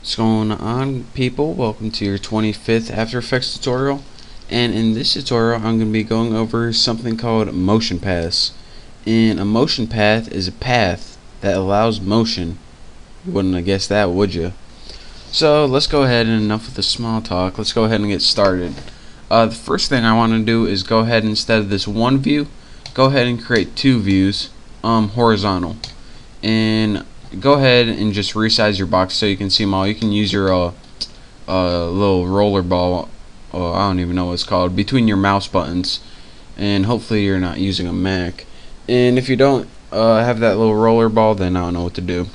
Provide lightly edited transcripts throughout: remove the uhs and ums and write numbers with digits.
What's going on, people? Welcome to your 25th After Effects tutorial. And in this tutorial I'm going to be going over something called motion paths. And a motion path is a path that allows motion. You wouldn't have guessed that, would you? So let's go ahead, and enough of the small talk, let's go ahead and get started. The first thing I want to do is go ahead, instead of this one view, go ahead and create two views, horizontal. And go ahead and just resize your box so you can see them all. You can use your little roller ball, I don't even know what it's called, between your mouse buttons, and hopefully you're not using a Mac. And if you don't have that little roller ball, then I don't know what to do.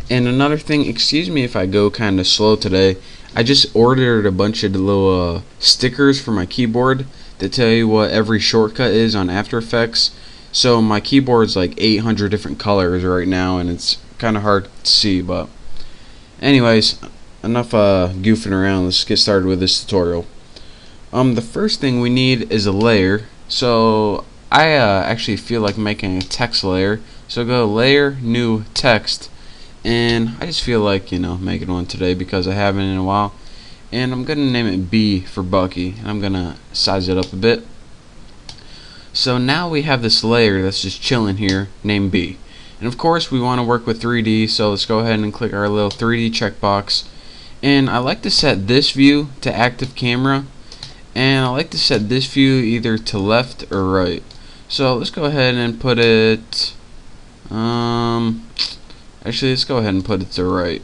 And another thing, excuse me if I go kind of slow today, I just ordered a bunch of little stickers for my keyboard that tell you what every shortcut is on After Effects. So my keyboard's like 800 different colors right now, and it's kind of hard to see. But anyways, enough goofing around. Let's get started with this tutorial. The first thing we need is a layer. So I actually feel like making a text layer. So go Layer, New, Text, and I just feel like, making one today because I haven't in a while. And I'm gonna name it B for Bucky, and I'm gonna size it up a bit. So now we have this layer that's just chilling here named B. And of course we want to work with 3D, so let's go ahead and click our little 3D checkbox. And I like to set this view to active camera, and I like to set this view either to left or right. So let's go ahead and put it, actually let's go ahead and put it to right.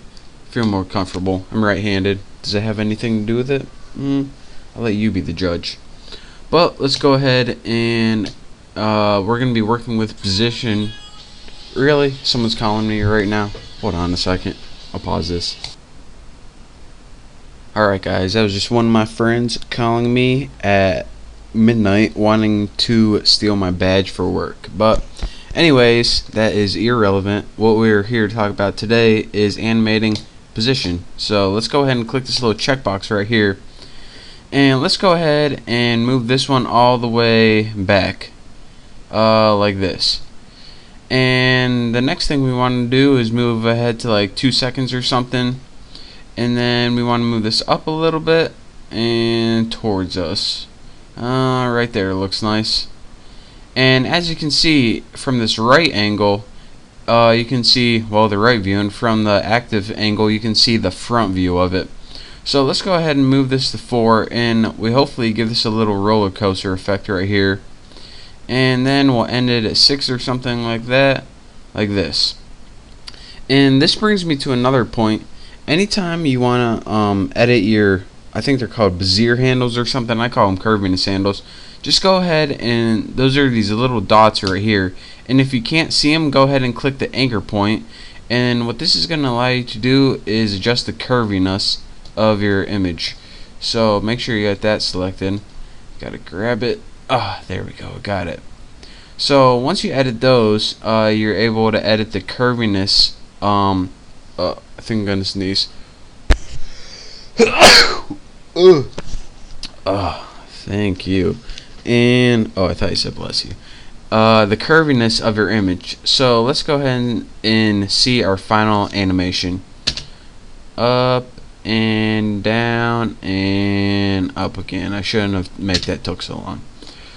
Feel more comfortable. I'm right-handed. Does it have anything to do with it? I'll let you be the judge. But let's go ahead and we're going to be working with position. Really? Someone's calling me right now. Hold on a second. I'll pause this. Alright guys, that was just one of my friends calling me at midnight wanting to steal my badge for work. But anyways, that is irrelevant. What we're here to talk about today is animating position. So let's go ahead and click this little checkbox right here. And let's go ahead and move this one all the way back, like this. And the next thing we want to do is move ahead to like 2 seconds or something. And then we want to move this up a little bit and towards us. Right there, looks nice. And as you can see from this right angle, you can see, well, the right view, and from the active angle you can see the front view of it. So let's go ahead and move this to 4, and we hopefully give this a little roller coaster effect right here. And then we'll end it at 6 or something like that, like this. And this brings me to another point. Anytime you want to edit your, I think they're called Bezier handles or something, I call them curviness handles, just go ahead, and those are these little dots right here. And if you can't see them, go ahead and click the anchor point. And what this is going to allow you to do is adjust the curviness of your image. So make sure you got that selected. Gotta grab it. There we go, got it. So once you edit those, you're able to edit the curviness. I think I'm gonna sneeze. Thank you. And I thought you said bless you. The curviness of your image. So let's go ahead and see our final animation. Up and down and up again. I shouldn't have made that took so long.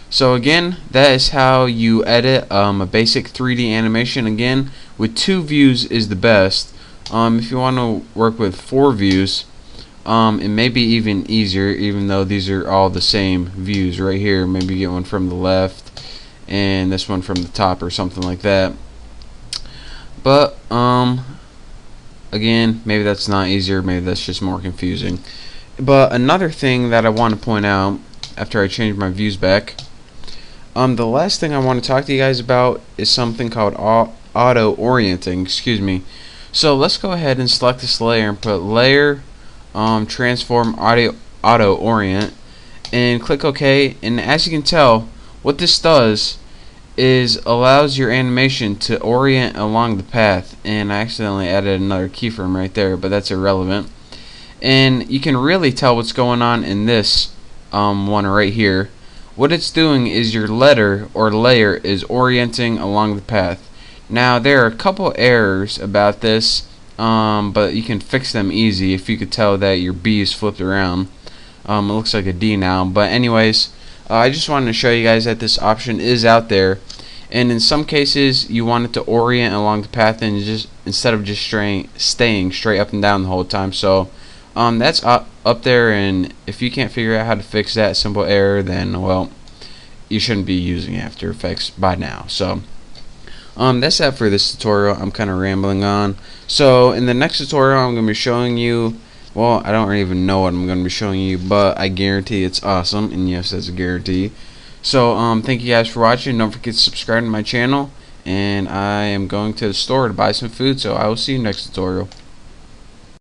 So again, that is how you edit a basic 3D animation. Again, with 2 views is the best. If you want to work with 4 views, it may be even easier, even though these are all the same views right here. Maybe get one from the left and this one from the top or something like that. But again, maybe that's not easier, maybe that's just more confusing. But another thing that I want to point out after I change my views back, the last thing I want to talk to you guys about is something called auto orienting. Excuse me. So let's go ahead and select this layer and put layer, transform auto orient, and click OK. And as you can tell, what this does is allows your animation to orient along the path. And I accidentally added another keyframe right there, but that's irrelevant. And you can really tell what's going on in this one right here. What it's doing is your letter or layer is orienting along the path. Now there are a couple errors about this. but you can fix them easy if you could tell that your B is flipped around. It looks like a D now, but anyways, I just wanted to show you guys that this option is out there, and in some cases you want it to orient along the path and just instead of just staying straight up and down the whole time. So that's up there, and if you can't figure out how to fix that simple error, then well, you shouldn't be using After Effects by now. So that's that for this tutorial. I'm kind of rambling on. So in the next tutorial I'm going to be showing you, well, I don't even know what I'm going to be showing you, but I guarantee it's awesome, and yes, that's a guarantee. So thank you guys for watching. Don't forget to subscribe to my channel, and I am going to the store to buy some food, so I will see you next tutorial.